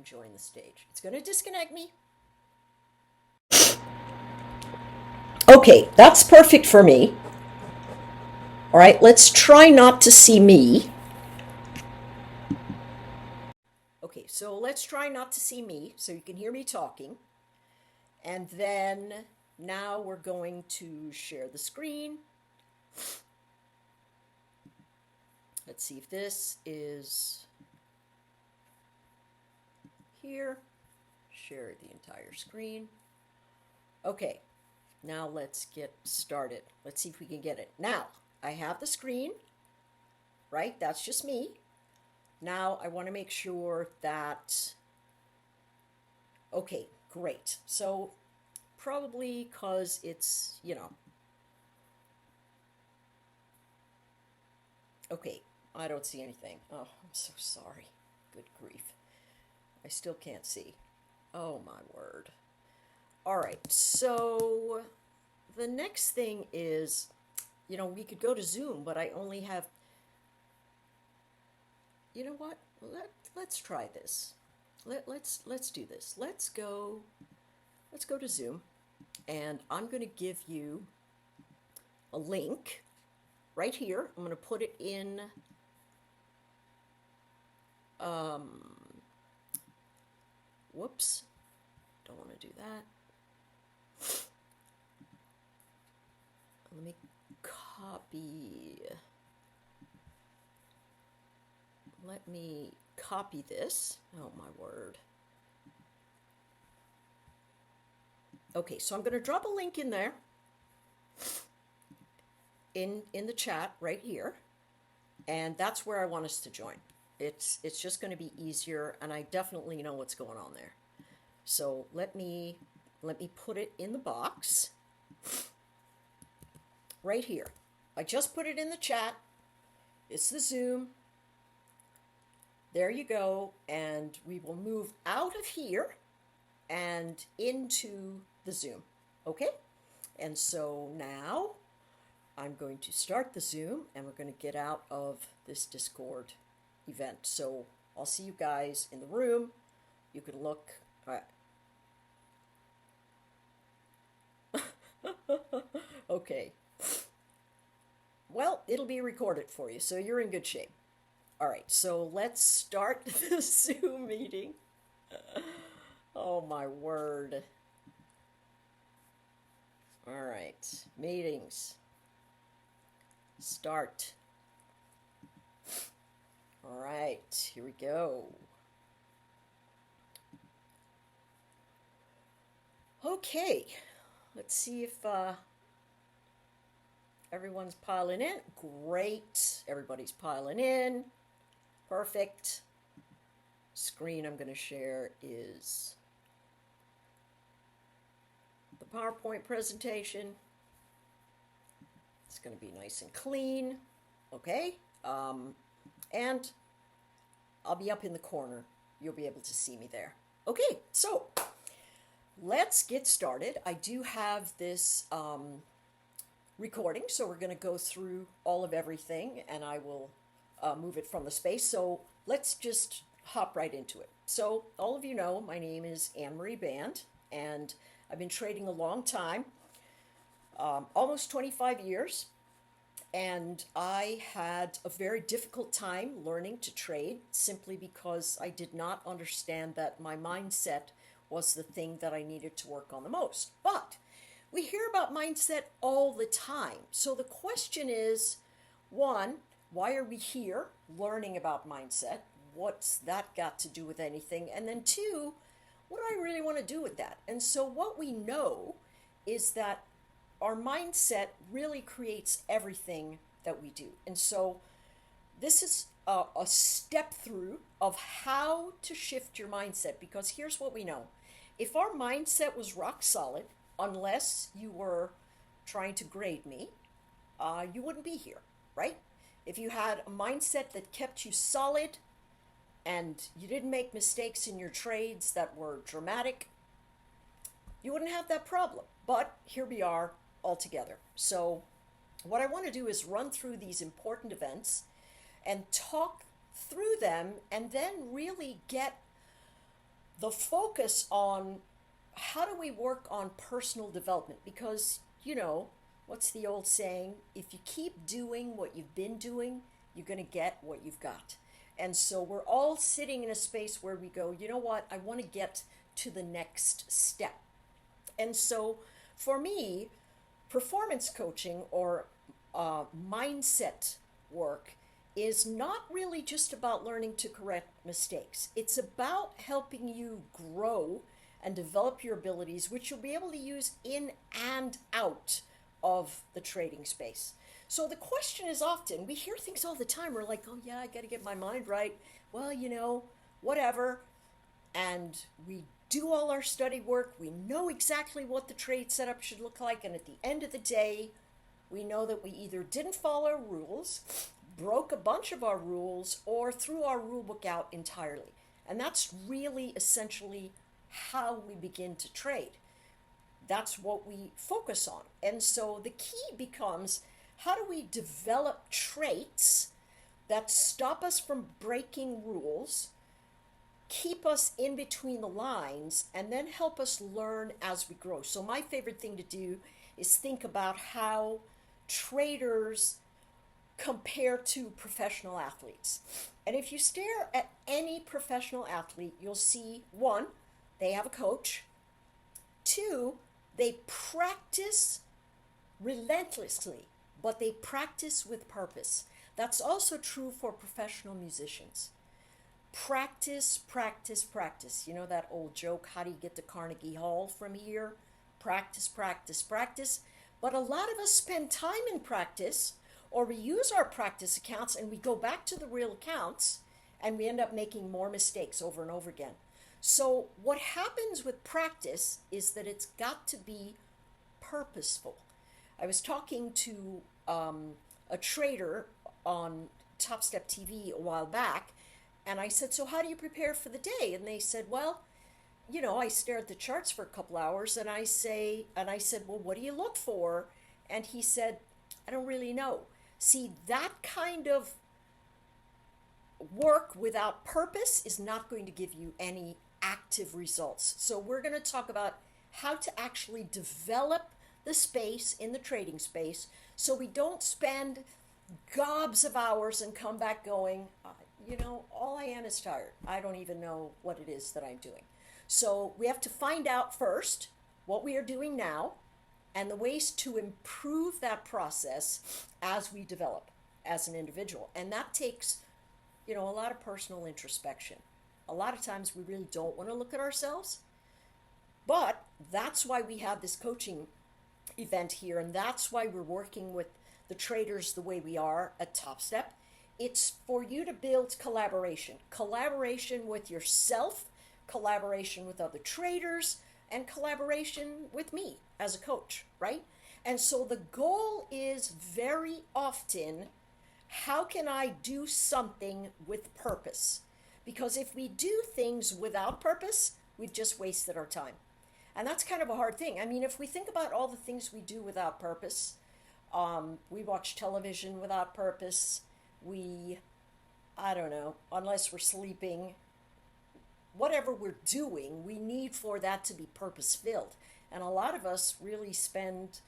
join the stage. It's going to disconnect me. Okay, that's perfect for me. All right, let's try not to see me. Okay, so let's try not to see me so you can hear me talking. And then now we're going to share the screen. Let's see if this is here. Share the entire screen. Okay, now let's get started. Let's see if we can get it. Now, I have the screen, right? That's just me. Now I want to make sure that, okay, great. So probably because it's, okay, I don't see anything. Oh, I'm so sorry. Good grief. I still can't see. Oh, my word. All right, so the next thing is, we could go to Zoom, but I only have, you know what? Let's try this. Let's do this. Let's go to Zoom, and I'm going to give you a link right here. I'm going to put it in whoops, don't want to do that. Let me copy this. Oh my word. Okay, so I'm going to drop a link in there in the chat right here, and that's where I want us to join. It's just going to be easier, and I definitely know what's going on there. So let me put it in the box right here. I just put it in the chat. It's the Zoom. There you go, and we will move out of here and into the Zoom. Okay? And so now I'm going to start the Zoom, and we're going to get out of this Discord event. So I'll see you guys in the room. You can look. Okay. Well, it'll be recorded for you, so you're in good shape. All right, so let's start the Zoom meeting. Oh my word. All right, meetings. Start. All right, here we go. Okay, let's see if everyone's piling in. Great, everybody's piling in. Perfect. Screen I'm going to share is the PowerPoint presentation. It's going to be nice and clean. Okay. And I'll be up in the corner. You'll be able to see me there. Okay, so let's get started. I do have this recording, so we're going to go through all of everything, and I will move it from the space. So let's just hop right into it. So all of you know, my name is Anne Marie Band, and I've been trading a long time, almost 25 years. And I had a very difficult time learning to trade simply because I did not understand that my mindset was the thing that I needed to work on the most. But we hear about mindset all the time. So the question is, one, why are we here learning about mindset? What's that got to do with anything? And then two, what do I really want to do with that? And so what we know is that our mindset really creates everything that we do. And so this is a step through of how to shift your mindset, because here's what we know. If our mindset was rock solid, unless you were trying to grade me, you wouldn't be here, right? If you had a mindset that kept you solid and you didn't make mistakes in your trades that were dramatic, you wouldn't have that problem. But here we are all together. So what I want to do is run through these important events and talk through them, and then really get the focus on how do we work on personal development, because what's the old saying, if you keep doing what you've been doing, you're going to get what you've got. And so we're all sitting in a space where we go, you know what, I want to get to the next step. And so for me, performance coaching or mindset work is not really just about learning to correct mistakes. It's about helping you grow and develop your abilities, which you'll be able to use in and out of the trading space. So the question is, often we hear things all the time. We're like, oh yeah, I got to get my mind right. Well, whatever. And we do all our study work. We know exactly what the trade setup should look like. And at the end of the day, we know that we either didn't follow our rules, broke a bunch of our rules, or threw our rule book out entirely. And that's really essentially how we begin to trade. That's what we focus on. And so the key becomes, how do we develop traits that stop us from breaking rules, keep us in between the lines, and then help us learn as we grow? So my favorite thing to do is think about how traders compare to professional athletes. And if you stare at any professional athlete, you'll see, one, they have a coach. Two, they practice relentlessly, but they practice with purpose. That's also true for professional musicians. Practice, practice, practice. You know that old joke, how do you get to Carnegie Hall from here? Practice, practice, practice. But a lot of us spend time in practice, or we use our practice accounts and we go back to the real accounts and we end up making more mistakes over and over again. So what happens with practice is that it's got to be purposeful. I was talking to a trader on Top Step TV a while back, and I said, so how do you prepare for the day? And they said, well, I stare at the charts for a couple hours, and I said, well, what do you look for? And he said, I don't really know. See, that kind of work without purpose is not going to give you any active results. So we're going to talk about how to actually develop the space in the trading space so we don't spend gobs of hours and come back going, all I am is tired. I don't even know what it is that I'm doing. So we have to find out first what we are doing now and the ways to improve that process as we develop as an individual. And that takes, a lot of personal introspection. A lot of times we really don't want to look at ourselves, but that's why we have this coaching event here, and that's why we're working with the traders the way we are at Top Step. It's for you to build collaboration with yourself, collaboration with other traders, and collaboration with me as a coach, right? And so the goal is very often, how can I do something with purpose? Because if we do things without purpose, we've just wasted our time. And that's kind of a hard thing. I mean, if we think about all the things we do without purpose, we watch television without purpose. I don't know, unless we're sleeping, whatever we're doing, we need for that to be purpose-filled. And a lot of us really spend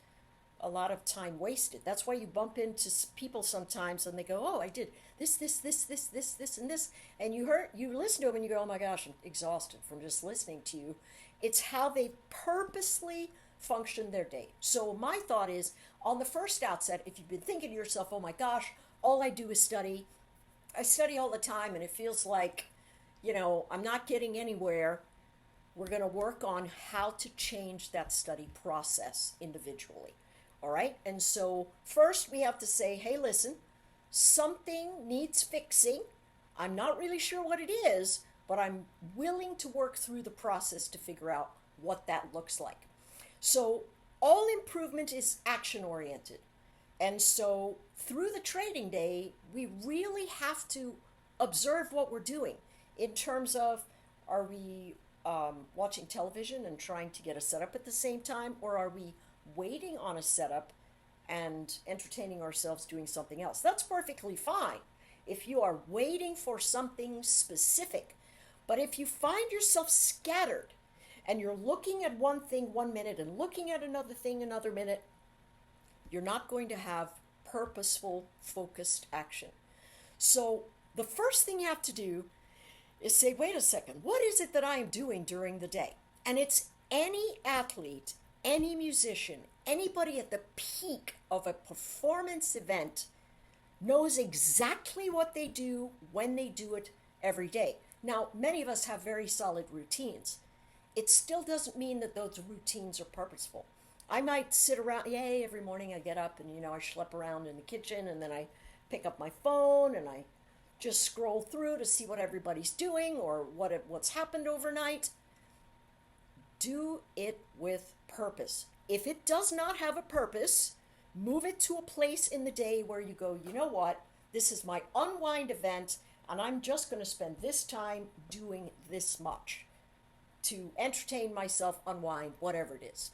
a lot of time wasted. That's why you bump into people sometimes and they go, oh, I did this, and this. And you listen to them and you go, oh my gosh, I'm exhausted from just listening to you. It's how they purposely function their day. So my thought is, on the first outset, if you've been thinking to yourself, oh my gosh, all I do is study. I study all the time and it feels like, I'm not getting anywhere. We're going to work on how to change that study process individually. All right? And so first we have to say, hey, listen, something needs fixing. I'm not really sure what it is, but I'm willing to work through the process to figure out what that looks like. So all improvement is action oriented. And so through the trading day, we really have to observe what we're doing in terms of, are we watching television and trying to get a setup at the same time, or are we waiting on a setup and entertaining ourselves doing something else? That's perfectly fine if you are waiting for something specific. But if you find yourself scattered and you're looking at one thing 1 minute and looking at another thing another minute, you're not going to have purposeful, focused action. So the first thing you have to do is say, wait a second, what is it that I am doing during the day? And it's any athlete, any musician, anybody at the peak of a performance event knows exactly what they do when they do it every day. Now, many of us have very solid routines. It still doesn't mean that those routines are purposeful. I might sit around, yay, every morning I get up and, I schlep around in the kitchen and then I pick up my phone and I just scroll through to see what everybody's doing or what's happened overnight. Do it with purpose. If it does not have a purpose, move it to a place in the day where you go, you know what, this is my unwind event and I'm just going to spend this time doing this much to entertain myself, unwind, whatever it is,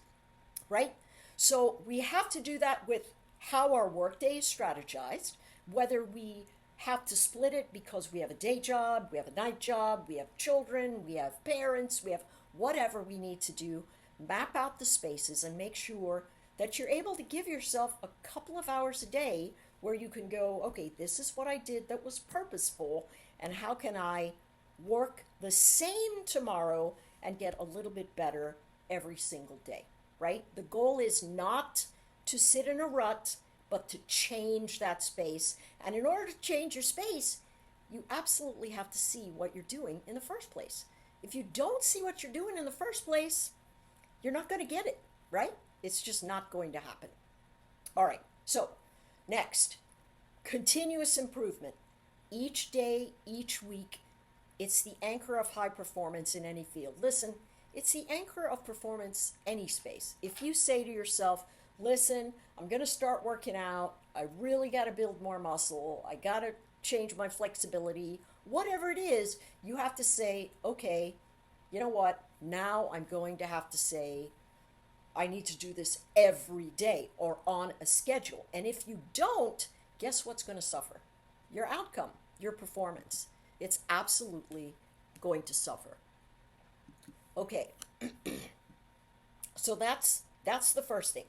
right? So we have to do that with how our workday is strategized, whether we have to split it because we have a day job, we have a night job, we have children, we have parents, we have whatever we need to do. Map out the spaces and make sure that you're able to give yourself a couple of hours a day where you can go, okay, this is what I did that was purposeful, and how can I work the same tomorrow and get a little bit better every single day, right? The goal is not to sit in a rut, but to change that space. And in order to change your space, you absolutely have to see what you're doing in the first place. If you don't see what you're doing in the first place, you're not going to get it, right? It's just not going to happen. All right, so next, continuous improvement. Each day, each week, it's the anchor of high performance in any field. Listen, it's the anchor of performance any space. If you say to yourself, listen, I'm going to start working out, I really got to build more muscle, I got to change my flexibility, whatever it is, you have to say, okay, you know what, now I'm going to have to say, I need to do this every day or on a schedule. And if you don't, guess what's going to suffer? Your outcome, your performance. It's absolutely going to suffer. Okay, so that's the first thing.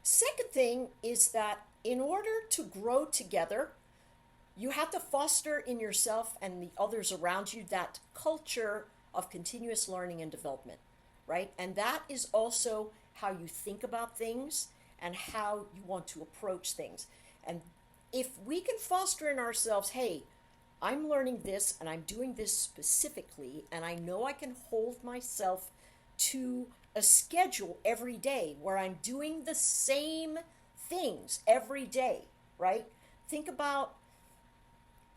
Second thing is that in order to grow together, you have to foster in yourself and the others around you that culture of continuous learning and development, right? And that is also how you think about things and how you want to approach things. And if we can foster in ourselves, hey, I'm learning this and I'm doing this specifically, and I know I can hold myself to a schedule every day where I'm doing the same things every day, right? Think about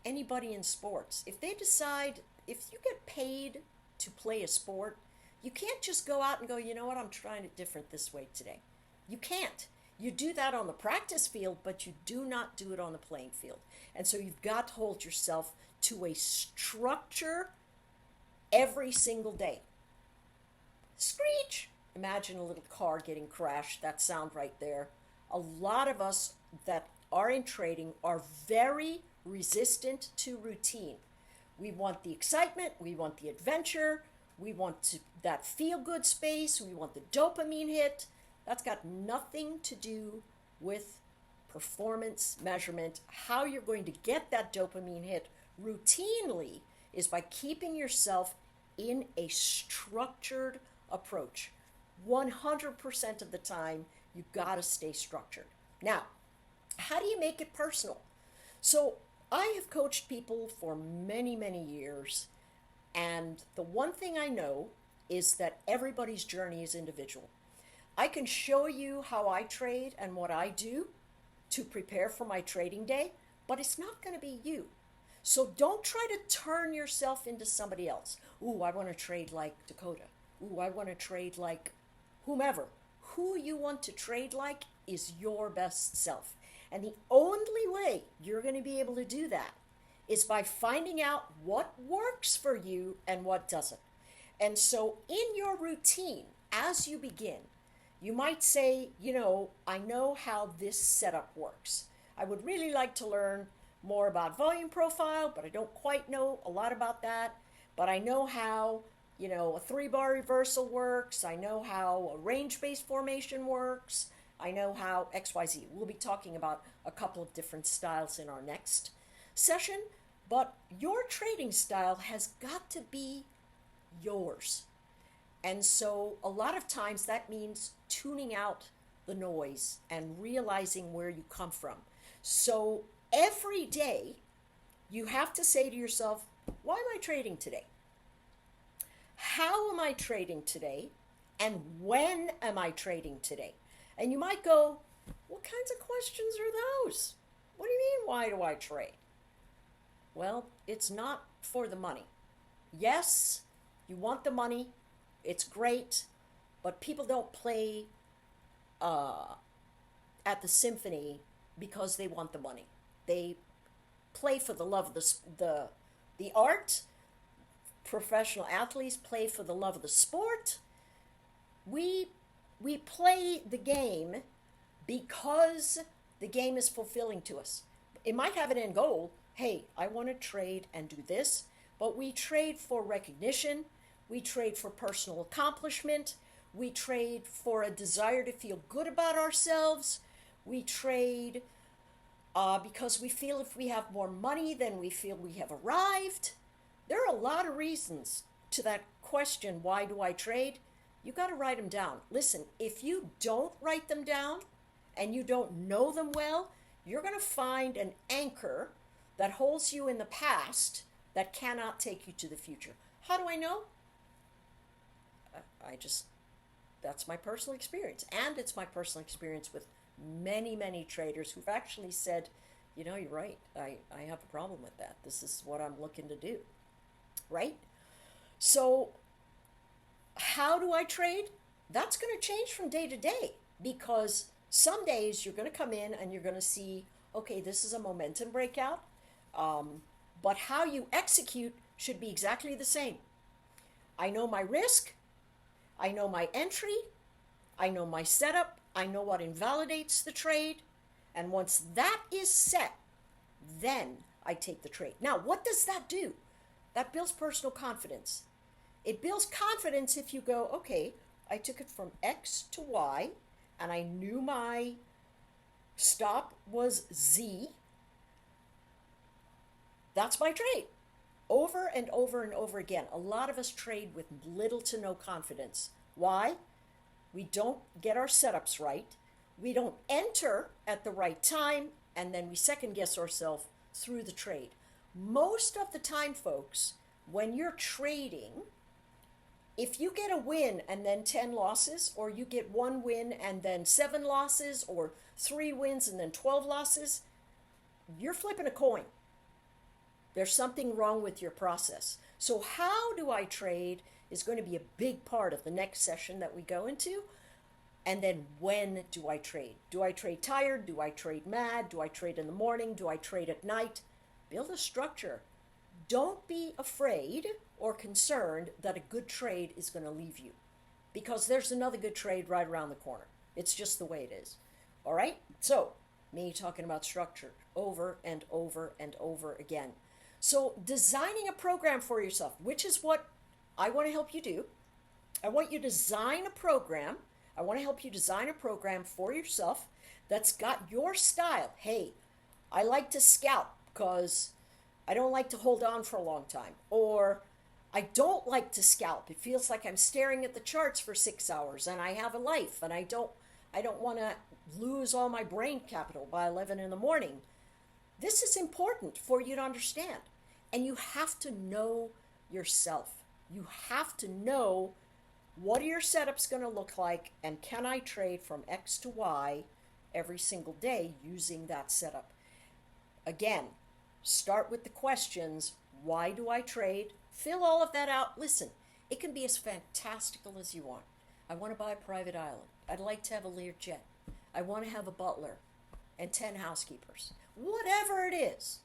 anybody in sports. If they decide, if you get paid to play a sport, you can't just go out and go, you know what, I'm trying it different this way today. You can't. You do that on the practice field, but you do not do it on the playing field. And so you've got to hold yourself to a structure every single day. Screech! Imagine a little car getting crashed. That sound right there. A lot of us that are in trading are very resistant to routine. We want the excitement, we want the adventure, we want that feel-good space, we want the dopamine hit. That's got nothing to do with performance measurement. How you're going to get that dopamine hit routinely is by keeping yourself in a structured approach. 100% of the time, you gotta stay structured. Now, how do you make it personal? So I have coached people for many, many years, and the one thing I know is that everybody's journey is individual. I can show you how I trade and what I do to prepare for my trading day, but it's not going to be you. So don't try to turn yourself into somebody else. Ooh, I want to trade like Dakota. Ooh, I want to trade like whomever. Who you want to trade like is your best self. And the only way you're going to be able to do that is by finding out what works for you and what doesn't. And so in your routine, as you begin, you might say, I know how this setup works. I would really like to learn more about volume profile, but I don't quite know a lot about that. but I know how, a 3-bar reversal works. I know how a range-based formation works. I know how XYZ. We'll be talking about a couple of different styles in our next session, but your trading style has got to be yours. And so a lot of times that means tuning out the noise and realizing where you come from. So every day you have to say to yourself, why am I trading today? How am I trading today? And when am I trading today? And you might go, what kinds of questions are those? What do you mean, why do I trade? Well, it's not for the money. Yes, you want the money. It's great, but people don't play at the symphony because they want the money. They play for the love of the art. Professional athletes play for the love of the sport. We play the game because the game is fulfilling to us. It might have an end goal. Hey, I want to trade and do this, but we trade for recognition. We trade for personal accomplishment. We trade for a desire to feel good about ourselves. We trade because we feel if we have more money, then we feel we have arrived. There are a lot of reasons to that question, why do I trade? You got to write them down. Listen, if you don't write them down and you don't know them well, you're going to find an anchor that holds you in the past that cannot take you to the future. How do I know? That's my personal experience. And it's my personal experience with many, many traders who've actually said, you're right. I have a problem with that. This is what I'm looking to do. Right? So how do I trade? That's going to change from day to day, because some days you're going to come in and you're going to see, okay, this is a momentum breakout. But how you execute should be exactly the same. I know my risk. I know my entry. I know my setup. I know what invalidates the trade. And once that is set, then I take the trade. Now, what does that do? That builds personal confidence. It builds confidence if you go, okay, I took it from X to Y, and I knew my stop was Z. That's my trade. Over and over and over again. A lot of us trade with little to no confidence. Why? We don't get our setups right. We don't enter at the right time, and then we second guess ourselves through the trade. Most of the time, folks, when you're trading, if you get a win and then 10 losses, or you get 1 win and then 7 losses, or 3 wins and then 12 losses, you're flipping a coin. There's something wrong with your process. So how do I trade is going to be a big part of the next session that we go into. And then when do I trade? Do I trade tired? Do I trade mad? Do I trade in the morning? Do I trade at night? Build a structure. Don't be afraid or concerned that a good trade is going to leave you, because there's another good trade right around the corner. It's just the way it is. All right? So, me talking about structure over and over and over again. So, designing a program for yourself, which is what I want to help you do. I want you to design a program. I want to help you design a program for yourself that's got your style. Hey, I like to scalp because I don't like to hold on for a long time. Or I don't like to scalp. It feels like I'm staring at the charts for 6 hours and I have a life and I don't want to lose all my brain capital by 11 in the morning. This is important for you to understand. And you have to know yourself. You have to know what are your setups going to look like, and can I trade from X to Y every single day using that setup? Again, start with the questions. Why do I trade? Fill all of that out. Listen, it can be as fantastical as you want. I want to buy a private island. I'd like to have a Learjet. I want to have a butler and 10 housekeepers. Whatever it is.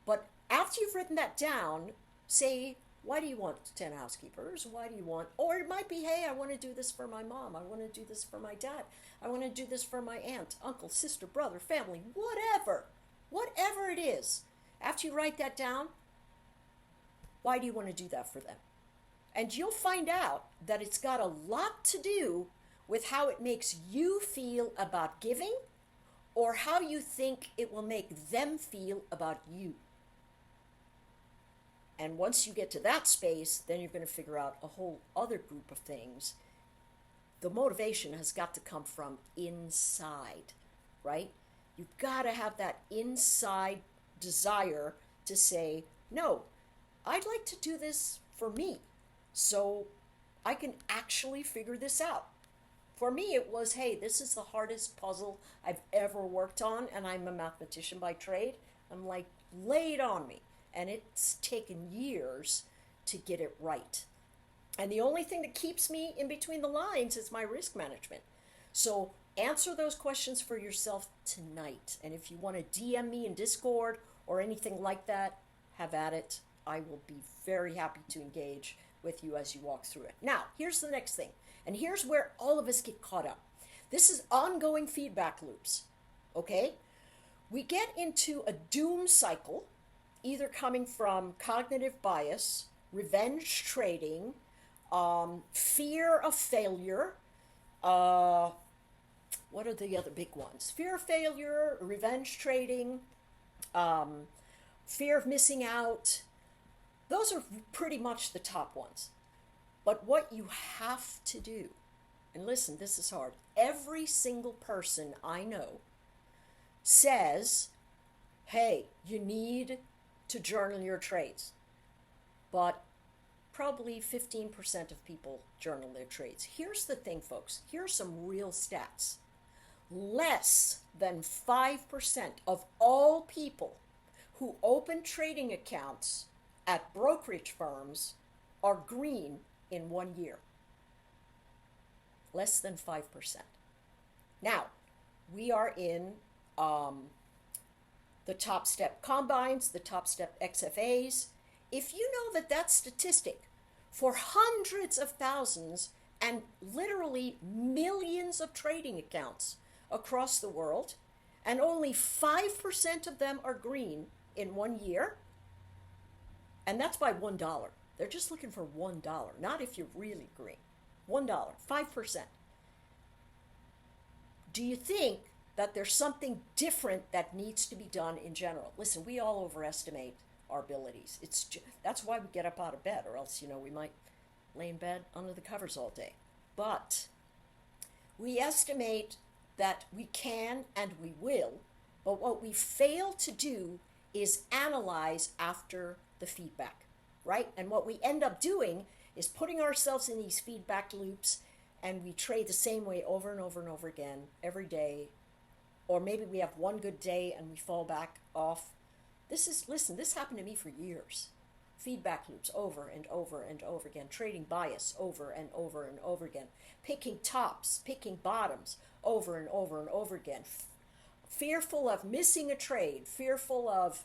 But after you've written that down, say, why do you want 10 housekeepers? Why do you want, or it might be, hey, I want to do this for my mom. I want to do this for my dad. I want to do this for my aunt, uncle, sister, brother, family, whatever it is. After you write that down, Why do you want to do that for them? And you'll find out that it's got a lot to do with how it makes you feel about giving or how you think it will make them feel about you. And once you get to that space, then you're going to figure out a whole other group of things. The motivation has got to come from inside, right? You've got to have that inside desire to say, no, I'd like to do this for me so I can actually figure this out. For me, it was, hey, this is the hardest puzzle I've ever worked on, and I'm a mathematician by trade. I'm like, lay it on me. And it's taken years to get it right. And the only thing that keeps me in between the lines is my risk management. So answer those questions for yourself tonight. And if you want to DM me in Discord or anything like that, have at it. I will be very happy to engage with you as you walk through it. Now, here's the next thing. And here's where all of us get caught up. This is ongoing feedback loops. Okay? We get into a doom cycle, either coming from cognitive bias, revenge trading, fear of failure. What are the other big ones? Fear of failure, revenge trading, fear of missing out. Those are pretty much the top ones. But what you have to do, and listen, this is hard. Every single person I know says, hey, you need to journal your trades. But probably 15% of people journal their trades. Here's the thing, folks. Here are some real stats. Less than 5% of all people who open trading accounts at brokerage firms are green in 1 year. Less than 5%. Now, we are in the Top Step Combines, the Top Step XFAs. If you know that that statistic for hundreds of thousands and literally millions of trading accounts across the world, and only 5% of them are green in 1 year, and that's by $1. They're just looking for $1, not if you're really green. $1, 5%. Do you think that there's something different that needs to be done in general? Listen, we all overestimate our abilities. That's why we get up out of bed, or else, we might lay in bed under the covers all day. But we estimate that we can and we will, but what we fail to do is analyze after the feedback, right? And what we end up doing is putting ourselves in these feedback loops, and we trade the same way over and over and over again every day. Or maybe we have one good day and we fall back off. Listen, this happened to me for years. Feedback loops over and over and over again. Trading bias over and over and over again. Picking tops, picking bottoms over and over and over again. Fearful of missing a trade. Fearful of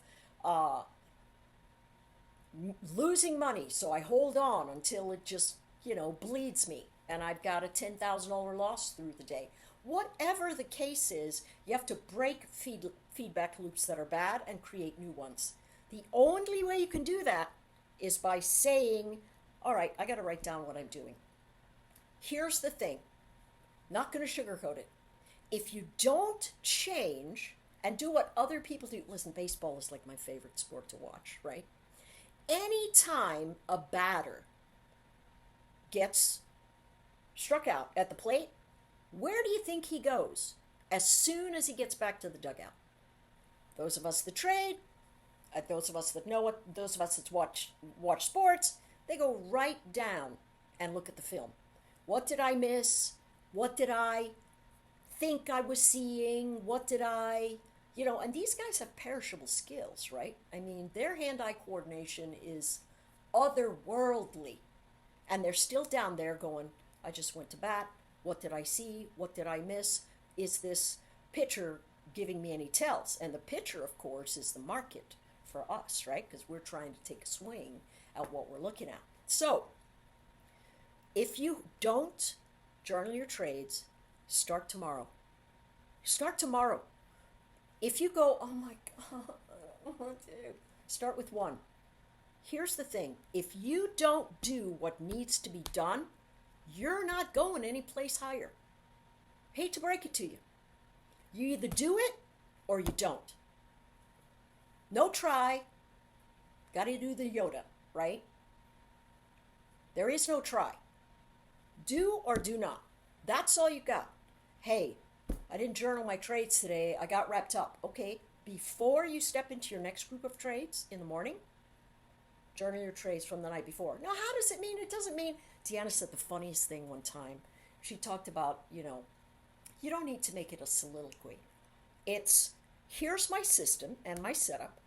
losing money. So I hold on until it just, bleeds me. And I've got a $10,000 loss through the day. Whatever the case is, you have to break feedback loops that are bad and create new ones. The only way you can do that is by saying, all right, I got to write down what I'm doing. Here's the thing. Not going to sugarcoat it. If you don't change and do what other people do, listen, baseball is like my favorite sport to watch, right? Anytime a batter gets struck out at the plate, where do you think he goes as soon as he gets back to the dugout? Those of us that trade, those of us that know it, those of us that watch sports, they go right down and look at the film. What did I miss? What did I think I was seeing? What did I, and these guys have perishable skills, right? I mean, their hand-eye coordination is otherworldly. And they're still down there going, I just went to bat. What did I see? What did I miss? Is this pitcher giving me any tells? And the pitcher, of course, is the market for us, right? Because we're trying to take a swing at what we're looking at. So, if you don't journal your trades, start tomorrow. Start tomorrow. If you go, oh my God, start with one. Here's the thing. If you don't do what needs to be done, you're not going any place higher. Hate to break it to you. You either do it or you don't. No try. Got to do the Yoda, right? There is no try. Do or do not. That's all you got. Hey, I didn't journal my trades today. I got wrapped up. Okay, before you step into your next group of trades in the morning, journal your trades from the night before. Now, how does it mean? It doesn't mean. Deanna said the funniest thing one time. She talked about, you don't need to make it a soliloquy. It's, here's my system and my setup.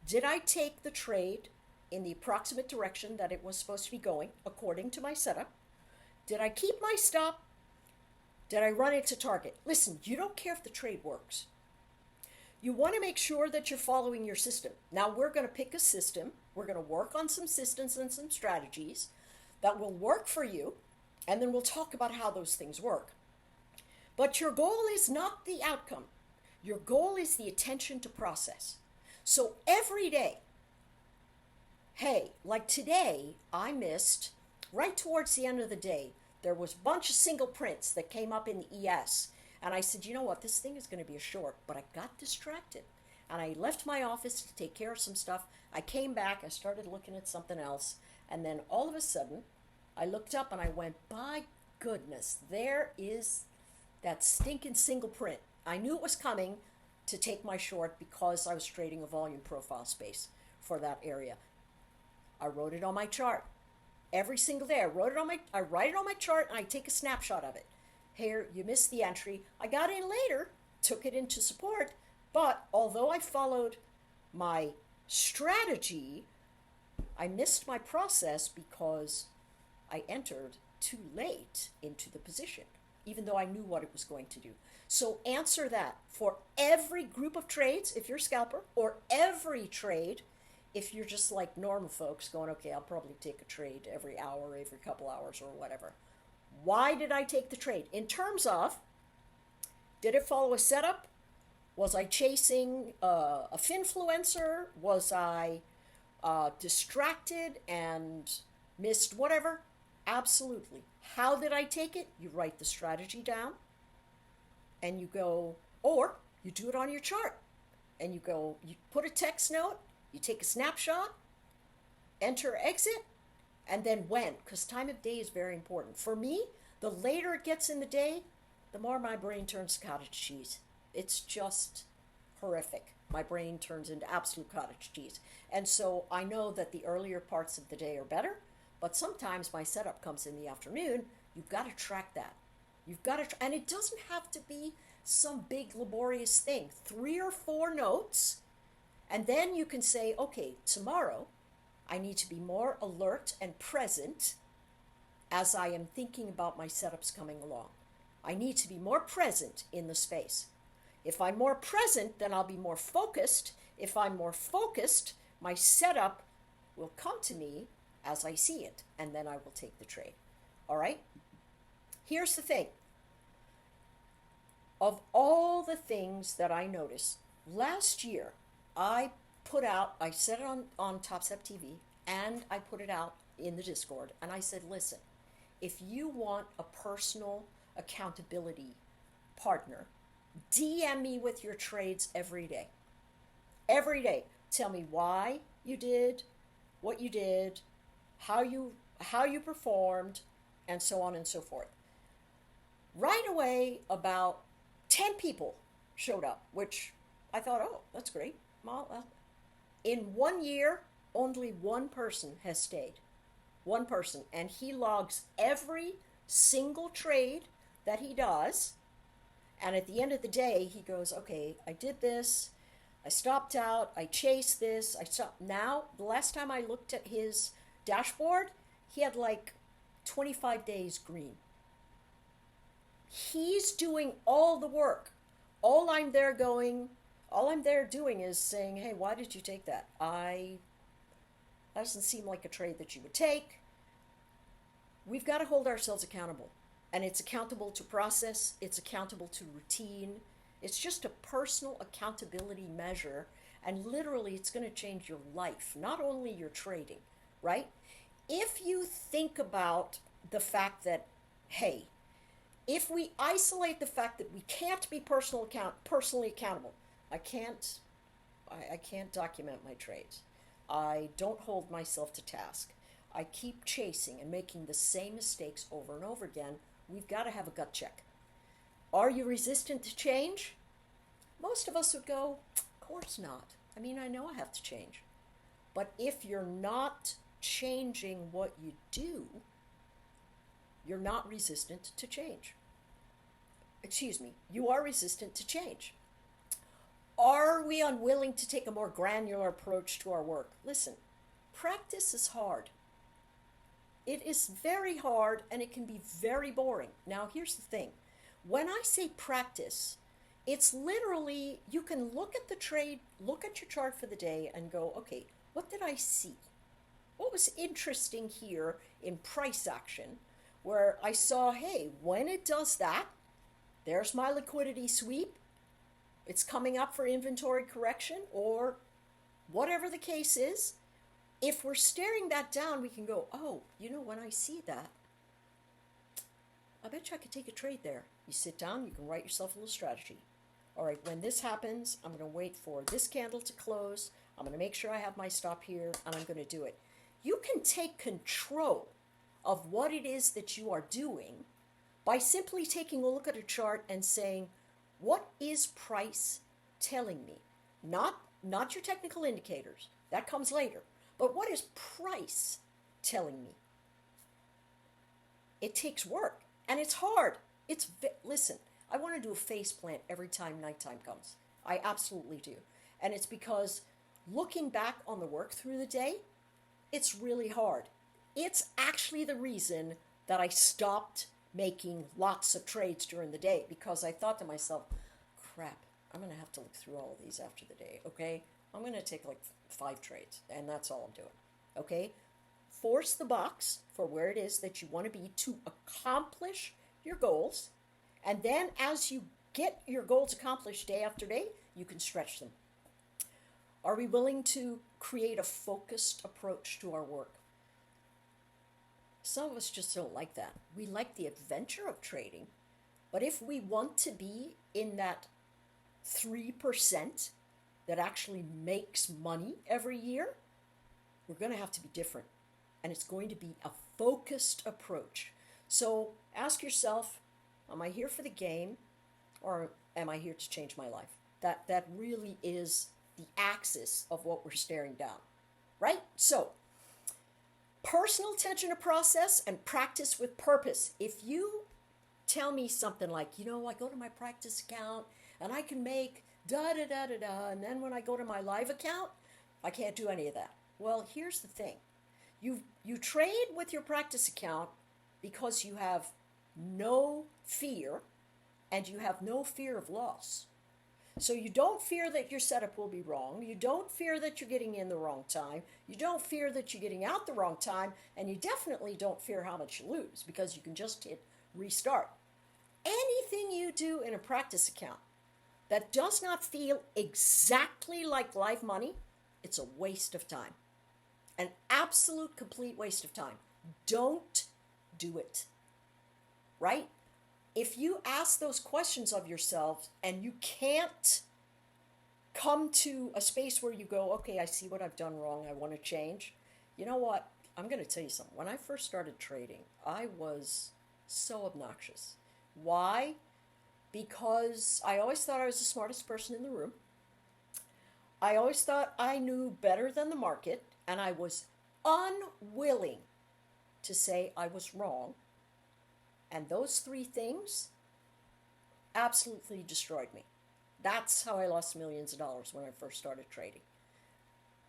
Did I take the trade in the approximate direction that it was supposed to be going according to my setup? Did I keep my stop? Did I run it to target? Listen, you don't care if the trade works. You want to make sure that you're following your system. Now we're going to pick a system. We're going to work on some systems and some strategies that will work for you. And then we'll talk about how those things work. But your goal is not the outcome. Your goal is the attention to process. So every day, hey, like today, I missed, right towards the end of the day, there was a bunch of single prints that came up in the ES. And I said, you know what, this thing is going to be a short. But I got distracted. And I left my office to take care of some stuff. I came back, I started looking at something else. And then all of a sudden, I looked up and I went, by goodness, there is that stinking single print. I knew it was coming to take my short because I was trading a volume profile space for that area. I wrote it on my chart. Every single day I write it on my chart and I take a snapshot of it. Here, you missed the entry. I got in later, took it into support, but although I followed my strategy, I missed my process because I entered too late into the position, even though I knew what it was going to do. So answer that for every group of trades, if you're a scalper, or every trade, if you're just like normal folks going, okay, I'll probably take a trade every hour, every couple hours, or whatever. Why did I take the trade? In terms of, did it follow a setup? Was I chasing a finfluencer? Was I distracted and missed whatever? Absolutely. How did I take it? You write the strategy down and you go, or you do it on your chart and you go, you put a text note, you take a snapshot, enter exit, and then when, because time of day is very important. For me, the later it gets in the day, the more my brain turns to cottage cheese. It's just horrific. My brain turns into absolute cottage cheese. And so I know that the earlier parts of the day are better, but sometimes my setup comes in the afternoon. You've got to track that. You've got to, and it doesn't have to be some big laborious thing. 3 or 4 notes, and then you can say, okay, tomorrow I need to be more alert and present as I am thinking about my setups coming along. I need to be more present in the space. If I'm more present, then I'll be more focused. If I'm more focused, my setup will come to me as I see it, and then I will take the trade. All right? Here's the thing. Of all the things that I noticed, last year I said it on Top Step TV, and I put it out in the Discord, and I said, listen, if you want a personal accountability partner, DM me with your trades every day. Every day. Tell me why you did what you did, how you performed, and so on and so forth. Right away, about 10 people showed up, which I thought, oh, that's great. Well, in 1 year, only one person has stayed. One person. And he logs every single trade that he does. And at the end of the day, he goes, okay, I did this. I stopped out. I chased this. I stopped. Now, the last time I looked at his dashboard, he had like 25 days green. He's doing all the work. All I'm there doing is saying, hey, why did you take that? That doesn't seem like a trade that you would take. We've got to hold ourselves accountable. And it's accountable to process. It's accountable to routine. It's just a personal accountability measure. And literally, it's going to change your life, not only your trading, right? If you think about the fact that, hey, if we isolate the fact that we can't be personally accountable, I can't, I can't document my trades. I don't hold myself to task. I keep chasing and making the same mistakes over and over again. We've got to have a gut check. Are you resistant to change? Most of us would go, of course not. I mean, I know I have to change. But if you're not changing what you do, you're not resistant to change. Excuse me, you are resistant to change. Are we unwilling to take a more granular approach to our work? Listen, practice is hard. It is very hard and it can be very boring. Now, here's the thing. When I say practice, it's literally, you can look at the trade, look at your chart for the day and go, okay, what did I see? What was interesting here in price action where I saw, hey, when it does that, there's my liquidity sweep. It's coming up for inventory correction or whatever the case is. If we're staring that down, we can go, oh, you know, when I see that, I bet you I could take a trade there. You sit down, you can write yourself a little strategy. All right, when this happens, I'm going to wait for this candle to close. I'm going to make sure I have my stop here, and I'm going to do it. You can take control of what it is that you are doing by simply taking a look at a chart and saying, what is price telling me? Not your technical indicators. That comes later. But what is price telling me? It takes work, and it's hard. Listen, I want to do a face plant every time nighttime comes. I absolutely do. And it's because looking back on the work through the day, it's really hard. It's actually the reason that I stopped making lots of trades during the day, because I thought to myself, crap, I'm going to have to look through all of these after the day, okay? I'm going to take like 5 trades, and that's all I'm doing, okay? Force the box for where it is that you want to be to accomplish your goals, and then as you get your goals accomplished day after day, you can stretch them. Are we willing to create a focused approach to our work? Some of us just don't like that. We like the adventure of trading, but if we want to be in that 3% that actually makes money every year, we're going to have to be different. And it's going to be a focused approach. So ask yourself, am I here for the game or am I here to change my life? That really is the axis of what we're staring down, right? So personal attention to process and practice with purpose. If you tell me something like, you know, I go to my practice account and I can make da da da da da, and then when I go to my live account, I can't do any of that. Well, here's the thing. You trade with your practice account because you have no fear and you have no fear of loss. So you don't fear that your setup will be wrong. You don't fear that you're getting in the wrong time. You don't fear that you're getting out the wrong time. And you definitely don't fear how much you lose because you can just hit restart. Anything you do in a practice account that does not feel exactly like live money, it's a waste of time. An absolute complete waste of time. Don't do it. Right? If you ask those questions of yourself and you can't come to a space where you go, okay, I see what I've done wrong, I want to change. You know what? I'm going to tell you something. When I first started trading, I was so obnoxious. Why? Because I always thought I was the smartest person in the room. I always thought I knew better than the market, and I was unwilling to say I was wrong. And those 3 things absolutely destroyed me. That's how I lost millions of dollars when I first started trading.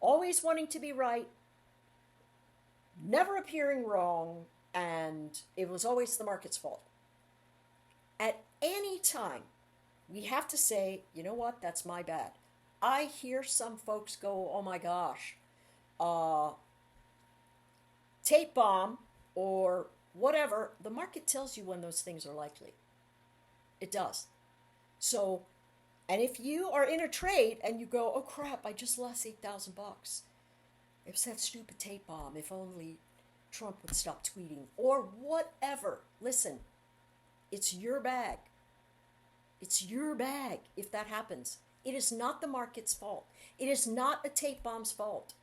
Always wanting to be right, never appearing wrong, and it was always the market's fault. At any time, we have to say, you know what, that's my bad. I hear some folks go, oh my gosh, tape bomb or whatever. The market tells you when those things are likely. It does. So And if you are in a trade and you go, oh crap, I just lost $8,000. It was that stupid tape bomb. If only Trump would stop tweeting or whatever. Listen, it's your bag. It's your bag if that happens. It is not the market's fault. It is not a tape bomb's fault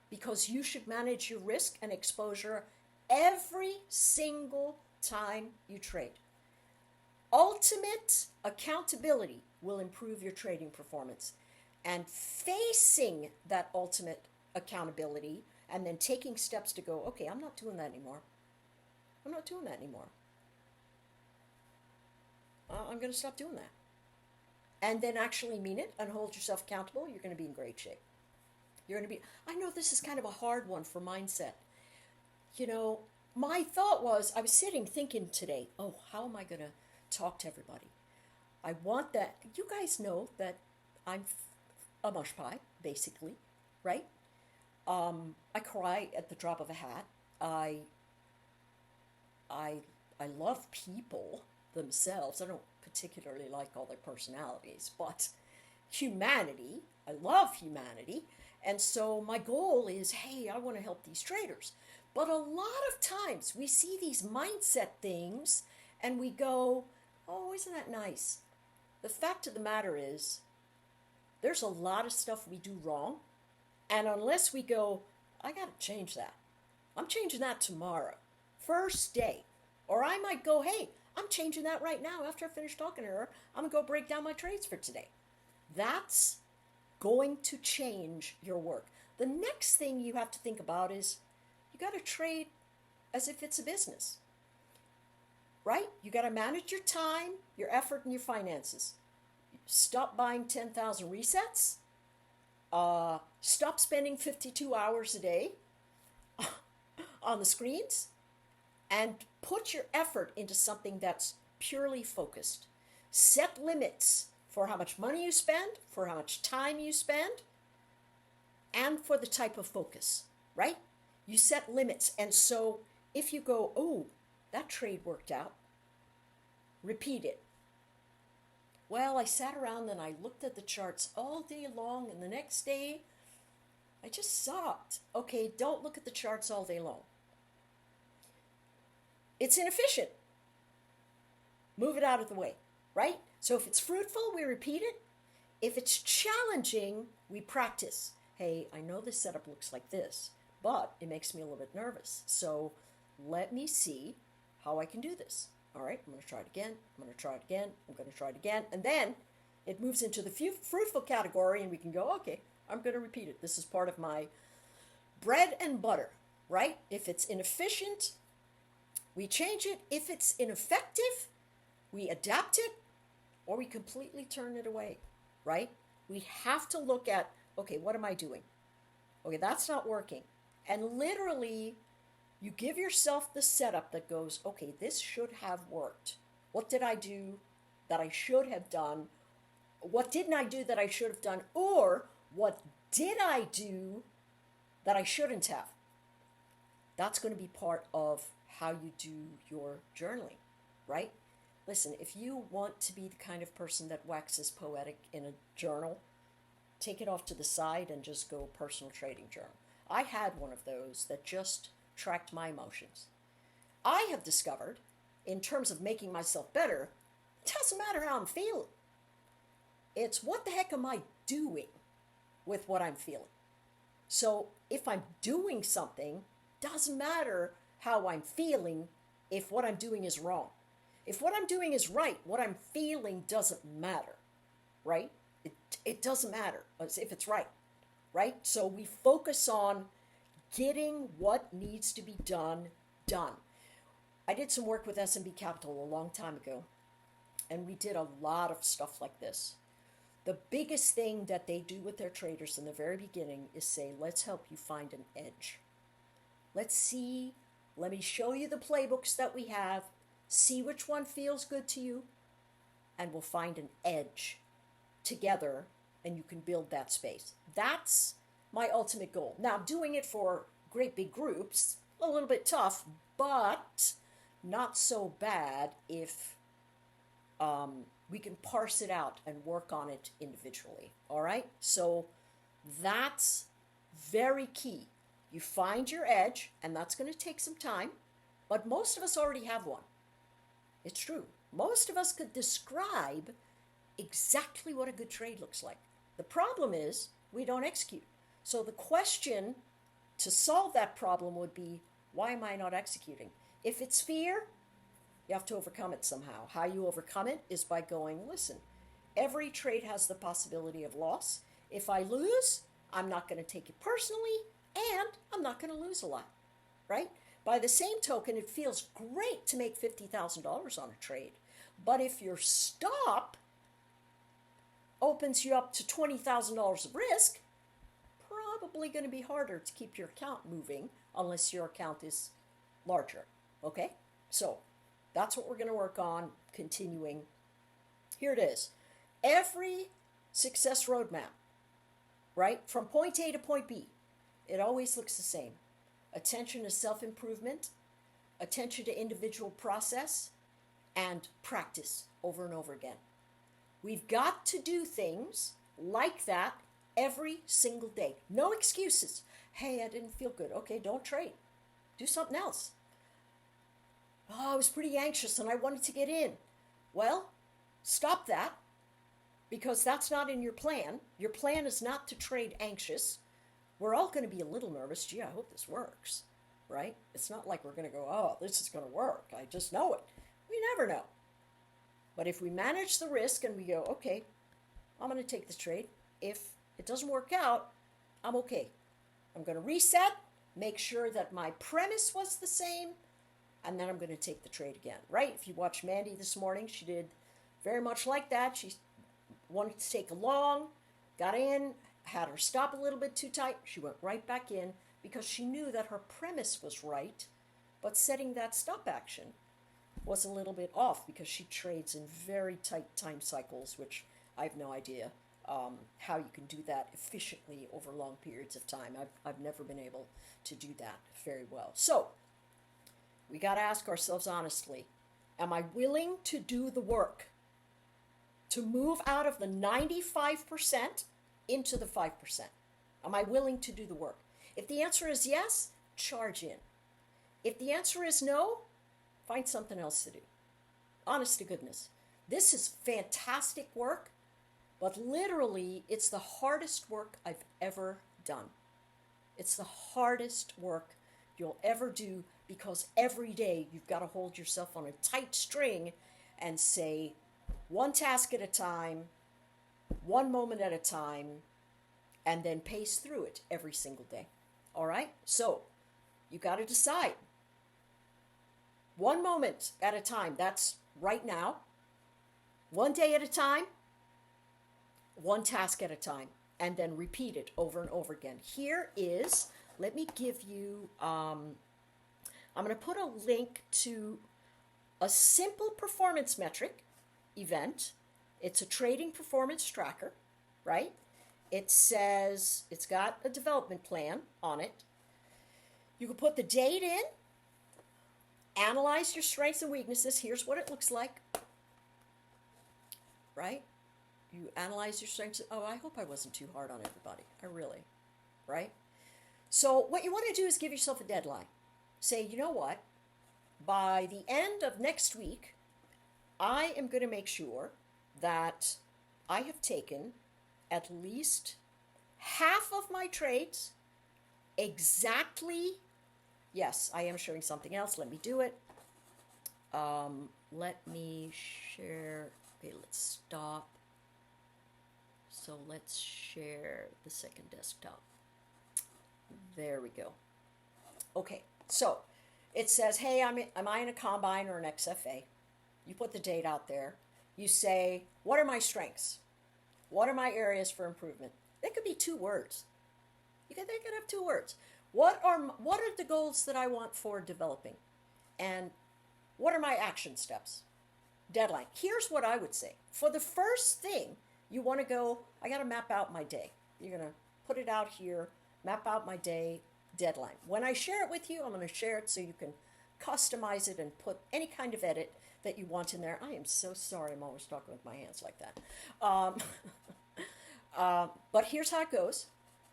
because you should manage your risk and exposure every single time you trade. Ultimate accountability will improve your trading performance. And facing that ultimate accountability and then taking steps to go, okay, I'm not doing that anymore. I'm not doing that anymore. I'm going to stop doing that. And then actually mean it and hold yourself accountable, you're going to be in great shape. You're going to be, I know this is kind of a hard one for mindset. You know, my thought was, I was sitting thinking today, oh, how am I going to talk to everybody? I want that, you guys know that I'm a mush pie, basically, right? I cry at the drop of a hat. I love people themselves. I don't particularly like all their personalities, but humanity, I love humanity. And so my goal is, hey, I want to help these traders. But a lot of times we see these mindset things and we go, oh, isn't that nice? The fact of the matter is, there's a lot of stuff we do wrong. And unless we go, I got to change that. I'm changing that tomorrow, first day. Or I might go, hey, I'm changing that right now. After I finish talking to her, I'm going to go break down my trades for today. That's going to change your work. The next thing you have to think about is you got to trade as if it's a business, right? You got to manage your time, your effort, and your finances. Stop buying 10,000 resets. Stop spending 52 hours a day on the screens and put your effort into something that's purely focused. Set limits for how much money you spend, for how much time you spend, and for the type of focus, right? You set limits. And so if you go, oh, that trade worked out, repeat it. Well, I sat around and I looked at the charts all day long, and the next day I just sucked. Okay, don't look at the charts all day long. It's inefficient. Move it out of the way, right? So if it's fruitful, we repeat it. If it's challenging, we practice. Hey, I know this setup looks like this, but it makes me a little bit nervous. So let me see how I can do this. All right, I'm going to try it again. I'm going to try it again. I'm going to try it again. And then it moves into the fruitful category, and we can go, okay, I'm going to repeat it. This is part of my bread and butter, right? If it's inefficient, we change it. If it's ineffective, we adapt it, or we completely turn it away, right? We have to look at, okay, what am I doing? Okay, that's not working. And literally, you give yourself the setup that goes, okay, this should have worked. What did I do that I should have done? What didn't I do that I should have done? Or what did I do that I shouldn't have? That's going to be part of how you do your journaling, right? Listen, if you want to be the kind of person that waxes poetic in a journal, take it off to the side and just go personal trading journal. I had one of those that just tracked my emotions. I have discovered, in terms of making myself better, it doesn't matter how I'm feeling. It's what the heck am I doing with what I'm feeling? So if I'm doing something, doesn't matter how I'm feeling if what I'm doing is wrong. If what I'm doing is right, what I'm feeling doesn't matter, right? It doesn't matter if it's right, right? So we focus on getting what needs to be done. I did some work with SMB Capital a long time ago, and we did a lot of stuff like this. The biggest thing that they do with their traders in the very beginning is say, let's help you find an edge. Let me show you the playbooks that we have, see which one feels good to you, and we'll find an edge together, and you can build that space. That's my ultimate goal. Now, doing it for great big groups, a little bit tough, but not so bad if we can parse it out and work on it individually. All right? So that's very key. You find your edge, and that's going to take some time, but most of us already have one. It's true. Most of us could describe exactly what a good trade looks like. The problem is we don't execute. So the question to solve that problem would be, why am I not executing? If it's fear, you have to overcome it somehow. How you overcome it is by going, listen, every trade has the possibility of loss. If I lose, I'm not going to take it personally, and I'm not going to lose a lot, right? By the same token, it feels great to make $50,000 on a trade. But if your stop opens you up to $20,000 of risk, probably going to be harder to keep your account moving unless your account is larger. Okay? So that's what we're going to work on continuing. Here it is. Every success roadmap, right? From point A to point B, it always looks the same. Attention to self-improvement, attention to individual process, and practice over and over again. We've got to do things like that every single day. No excuses. Hey, I didn't feel good. Okay, don't trade. Do something else. Oh, I was pretty anxious and I wanted to get in. Well, stop that, because that's not in your plan. Your plan is not to trade anxious. We're all going to be a little nervous. Gee, I hope this works, right? It's not like we're going to go, oh, this is going to work. I just know it. We never know. But if we manage the risk and we go, okay, I'm going to take this trade. If it doesn't work out, I'm okay. I'm going to reset, make sure that my premise was the same, and then I'm going to take the trade again, right? If you watch Mandy this morning, she did very much like that. She wanted to take a long, got in, had her stop a little bit too tight. She went right back in because she knew that her premise was right, but setting that stop action was a little bit off because she trades in very tight time cycles, which I have no idea how you can do that efficiently over long periods of time. I've never been able to do that very well. So we got to ask ourselves honestly, am I willing to do the work to move out of the 95% into the 5%? Am I willing to do the work? If the answer is yes, charge in. If the answer is no, find something else to do. Honest to goodness. This is fantastic work, but literally it's the hardest work I've ever done. It's the hardest work you'll ever do because every day you've got to hold yourself on a tight string and say, one task at a time, one moment at a time, and then pace through it every single day. All right? So you got to decide. One moment at a time, that's right now. One day at a time, one task at a time, and then repeat it over and over again. Here is, let me give you, I'm going to put a link to a simple performance metric event. It's a trading performance tracker, right? It says, it's got a development plan on it. You can put the date in, analyze your strengths and weaknesses. Here's what it looks like, right? You analyze your strengths. Oh, I hope I wasn't too hard on everybody. I really, right? So what you want to do is give yourself a deadline. Say, you know what? By the end of next week, I am going to make sure that I have taken at least half of my trades exactly. Yes, I am showing something else. Let me do it. Let me share. Okay, let's stop. So let's share the second desktop. There we go. Okay, so it says, hey, am I in a combine or an XFA? You put the date out there. You say, what are my strengths? What are my areas for improvement? They could be 2 words. They could have 2 words. What are the goals that I want for developing? And what are my action steps? Deadline. Here's what I would say. For the first thing, you want to go, I got to map out my day. You're going to put it out here, map out my day, deadline. When I share it with you, I'm going to share it so you can customize it and put any kind of edit that you want in there. I am so sorry, I'm always talking with my hands like that. Um, but here's how it goes.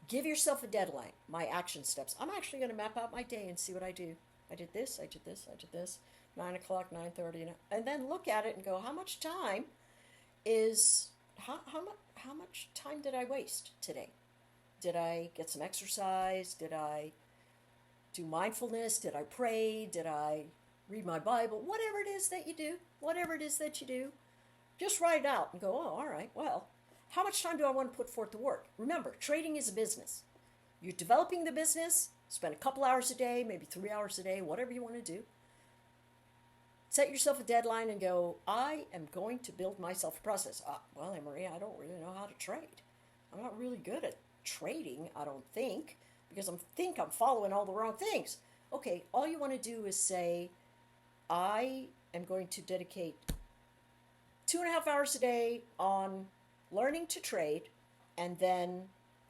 Give yourself a deadline, my action steps. I'm actually going to map out my day and see what I do. I did this, I did this, I did this, 9 o'clock, 9:30, and then look at it and go, how much time is, how much time did I waste today? Did I get some exercise? Did I do mindfulness? Did I pray? Did I read my Bible? Whatever it is that you do, whatever it is that you do, just write it out and go, oh, all right, well, how much time do I want to put forth to work? Remember, trading is a business. You're developing the business, spend a couple hours a day, maybe 3 hours a day, whatever you want to do. Set yourself a deadline and go, I am going to build myself a process. Well, Anne-Marie, I don't really know how to trade. I'm not really good at trading, I don't think, because I'm following all the wrong things. Okay, all you want to do is say, I am going to dedicate 2.5 hours a day on learning to trade, and then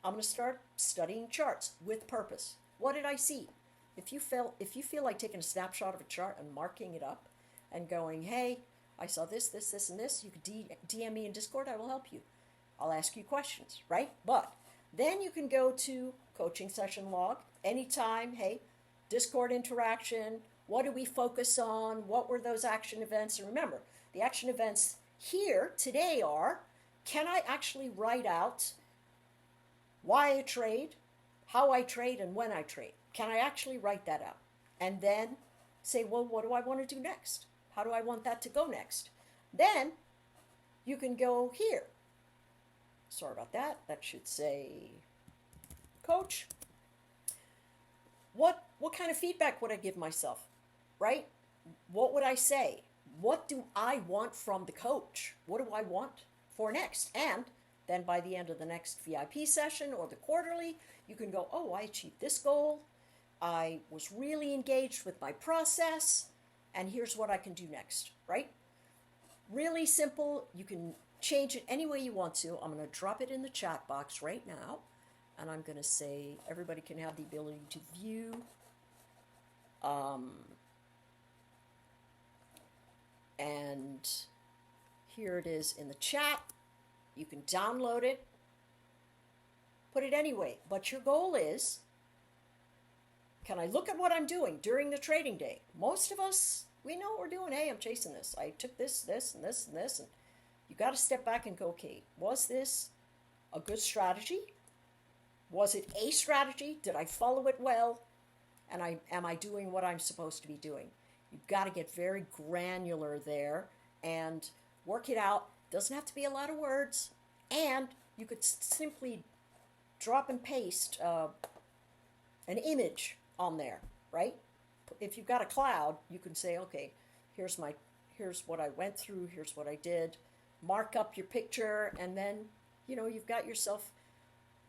I'm going to start studying charts with purpose. What did I see? If you feel like taking a snapshot of a chart and marking it up and going, hey, I saw this, this, this, and this, you could DM me in Discord, I will help you. I'll ask you questions, right? But then you can go to coaching session log anytime, hey, Discord interaction, what do we focus on? What were those action events? And remember, the action events here today are, can I actually write out why I trade, how I trade, and when I trade? Can I actually write that out? And then say, well, what do I want to do next? How do I want that to go next? Then you can go here. Sorry about that. That should say, coach, what kind of feedback would I give myself, right? What would I say? What do I want from the coach? What do I want for next? And then by the end of the next VIP session or the quarterly, you can go, oh, I achieved this goal. I was really engaged with my process, and here's what I can do next, right? Really simple. You can change it any way you want to. I'm going to drop it in the chat box right now, and I'm going to say everybody can have the ability to view. And here it is in the chat. You can download it, put it anyway. But your goal is, can I look at what I'm doing during the trading day? Most of us, we know what we're doing. Hey, I'm chasing this. I took this, this, and this, and this. And you got to step back and go, okay, was this a good strategy? Was it a strategy? Did I follow it well? And am I doing what I'm supposed to be doing? You've got to get very granular there and work it out. Doesn't have to be a lot of words. And you could simply drop and paste an image on there, right? If you've got a cloud, you can say, okay, here's what I went through, here's what I did. Mark up your picture, and then, you've got yourself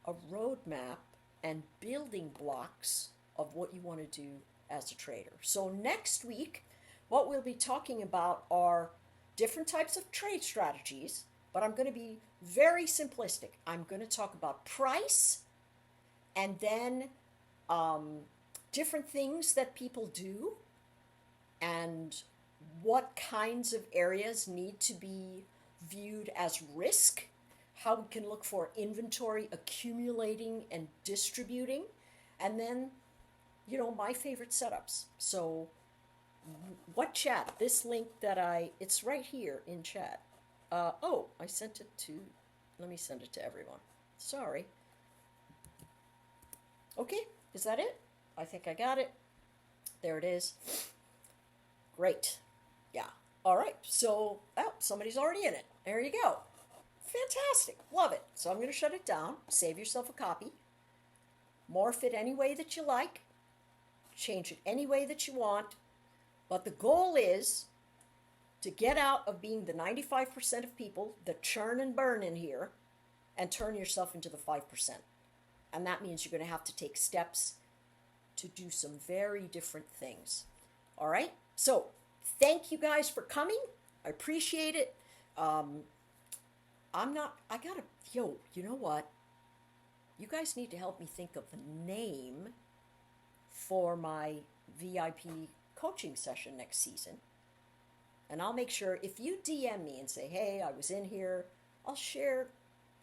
a roadmap and building blocks of what you want to do as a trader. So next week, what we'll be talking about are different types of trade strategies, but I'm going to be very simplistic. I'm going to talk about price, and then different things that people do, and what kinds of areas need to be viewed as risk, how we can look for inventory accumulating and distributing, and then, my favorite setups. So what chat? This link it's right here in chat. I sent it to, let me send it to everyone. Sorry. Okay, is that it? I think I got it. There it is. Great. Yeah. All right. So, somebody's already in it. There you go. Fantastic. Love it. So I'm going to shut it down. Save yourself a copy. Morph it any way that you like. Change it any way that you want. But the goal is to get out of being the 95% of people that churn and burn in here and turn yourself into the 5%. And that means you're going to have to take steps to do some very different things. All right? So thank you guys for coming. I appreciate it. You know what? You guys need to help me think of a name for my VIP coaching session next season. And I'll make sure if you DM me and say, hey, I was in here, I'll share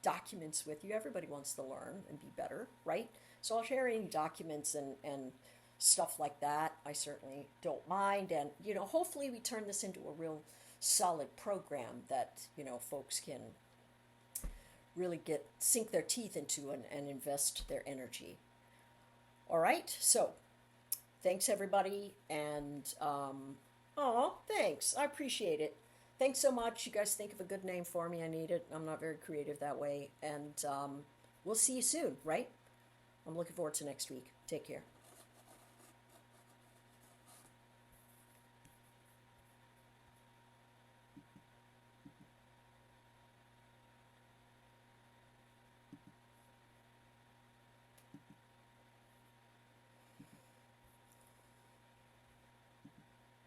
documents with you. Everybody wants to learn and be better, right? So I'll share any documents and stuff like that. I certainly don't mind. And, hopefully we turn this into a real solid program that, folks can really sink their teeth into and invest their energy. All right. So thanks everybody. And, thanks. I appreciate it. Thanks so much. You guys think of a good name for me. I need it. I'm not very creative that way. And we'll see you soon, right? I'm looking forward to next week. Take care.